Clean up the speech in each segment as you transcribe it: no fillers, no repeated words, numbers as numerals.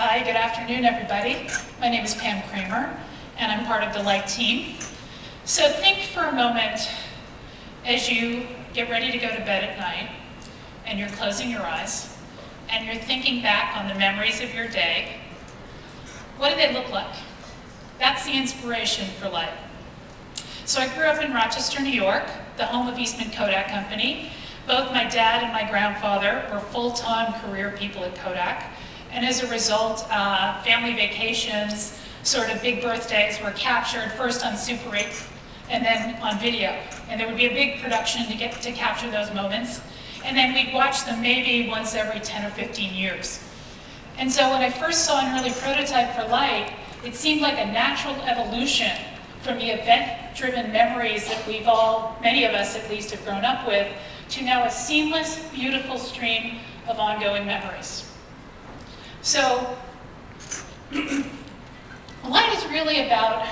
Hi, good afternoon, everybody. My name is Pam Kramer, and I'm part of the Light team. So think for a moment as you get ready to go to bed at night, and you're closing your eyes, and you're thinking back on the memories of your day. What do they look like? That's the inspiration for Light. So I grew up in Rochester, New York, the home of Eastman Kodak Company. Both my dad and my grandfather were full-time career people at Kodak. And as a result, family vacations, sort of big birthdays were captured first on Super 8 and then on video. And there would be a big production to get to capture those moments. And then we'd watch them maybe once every 10 or 15 years. And so when I first saw an early prototype for Light, it seemed like a natural evolution from the event-driven memories that we've all, many of us at least, have grown up with, to now a seamless, beautiful stream of ongoing memories. So, Light is really about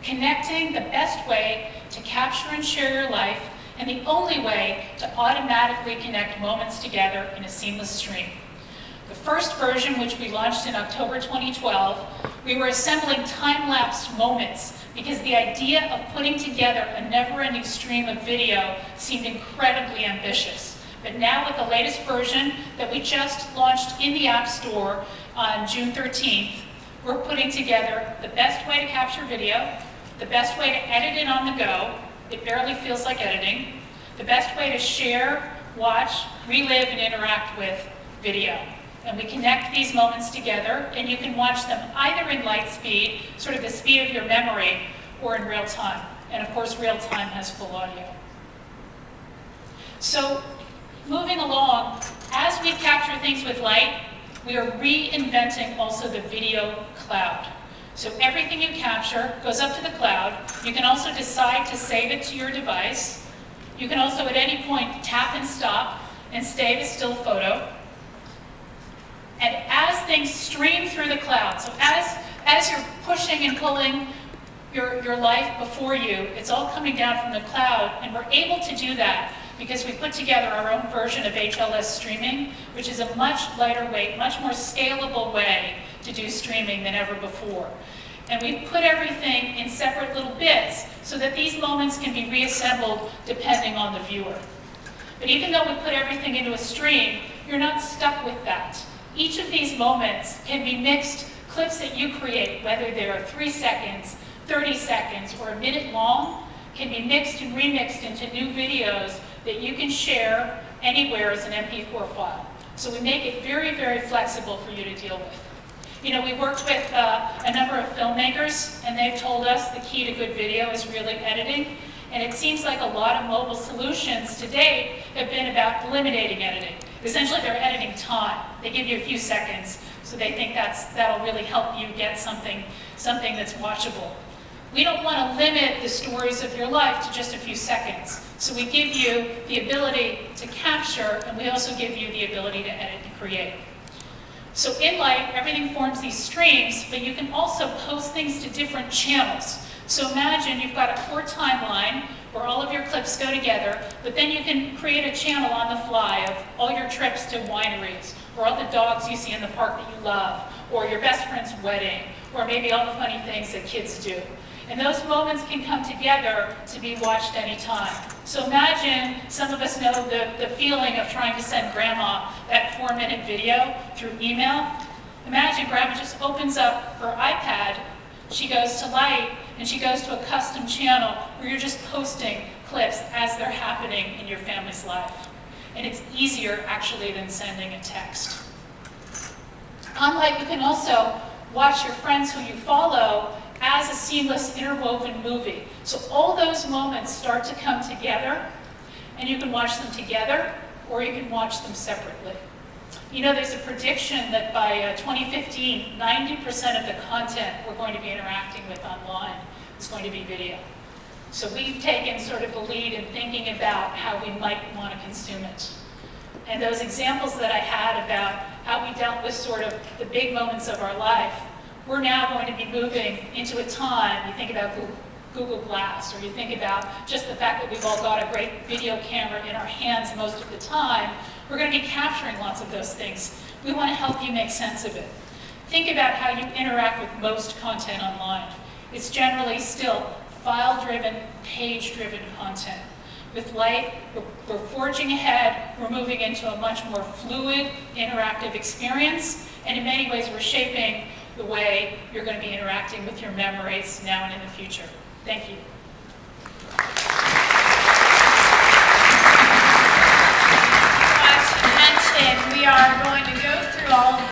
connecting the best way to capture and share your life, and the only way to automatically connect moments together in a seamless stream. The first version, which we launched in October 2012, we were assembling time-lapse moments because the idea of putting together a never-ending stream of video seemed incredibly ambitious. But now with the latest version that we just launched in the App Store on June 13th, we're putting together the best way to capture video, the best way to edit it on the go, it barely feels like editing, the best way to share, watch, relive, and interact with video. And we connect these moments together, and you can watch them either in light speed, sort of the speed of your memory, or in real time. And of course, real time has full audio. So, moving along, as we capture things with Light, we are reinventing also the video cloud. So everything you capture goes up to the cloud. You can also decide to save it to your device. You can also at any point tap and stop and save a still photo. And as things stream through the cloud, so as you're pushing and pulling your life before you, it's all coming down from the cloud, and we're able to do that because we put together our own version of HLS streaming, which is a much lighter weight, much more scalable way to do streaming than ever before. And we put everything in separate little bits so that these moments can be reassembled depending on the viewer. But even though we put everything into a stream, you're not stuck with that. Each of these moments can be mixed clips that you create, whether they're 3 seconds, 30 seconds, or a minute long, can be mixed and remixed into new videos that you can share anywhere as an MP4 file. So we make it very, very flexible for you to deal with. You know, we worked with a number of filmmakers, and they've told us the key to good video is really editing. And it seems like a lot of mobile solutions to date have been about eliminating editing. Essentially, they're editing time. They give you a few seconds, so they think that'll really help you get something that's watchable. We don't want to limit the stories of your life to just a few seconds. So we give you the ability to capture, and we also give you the ability to edit and create. So in Light, everything forms these streams, but you can also post things to different channels. So imagine you've got a core timeline where all of your clips go together, but then you can create a channel on the fly of all your trips to wineries, or all the dogs you see in the park that you love, or your best friend's wedding, or maybe all the funny things that kids do. And those moments can come together to be watched anytime. So imagine, some of us know the feeling of trying to send grandma that 4-minute video through email. Imagine grandma just opens up her iPad, she goes to Light, and she goes to a custom channel where you're just posting clips as they're happening in your family's life. And it's easier, actually, than sending a text. On Light, you can also watch your friends who you follow as a seamless interwoven movie. So all those moments start to come together, and you can watch them together, or you can watch them separately. You know, there's a prediction that by 2015, 90% of the content we're going to be interacting with online is going to be video. So we've taken sort of the lead in thinking about how we might want to consume it. And those examples that I had about how we dealt with sort of the big moments of our life, we're now going to be moving into a time, you think about Google Glass, or you think about just the fact that we've all got a great video camera in our hands most of the time, we're going to be capturing lots of those things. We want to help you make sense of it. think about how you interact with most content online. It's generally still file-driven, page-driven content. With Light, we're forging ahead, we're moving into a much more fluid, interactive experience, and in many ways we're shaping the way you're going to be interacting with your memories now and in the future. Thank you.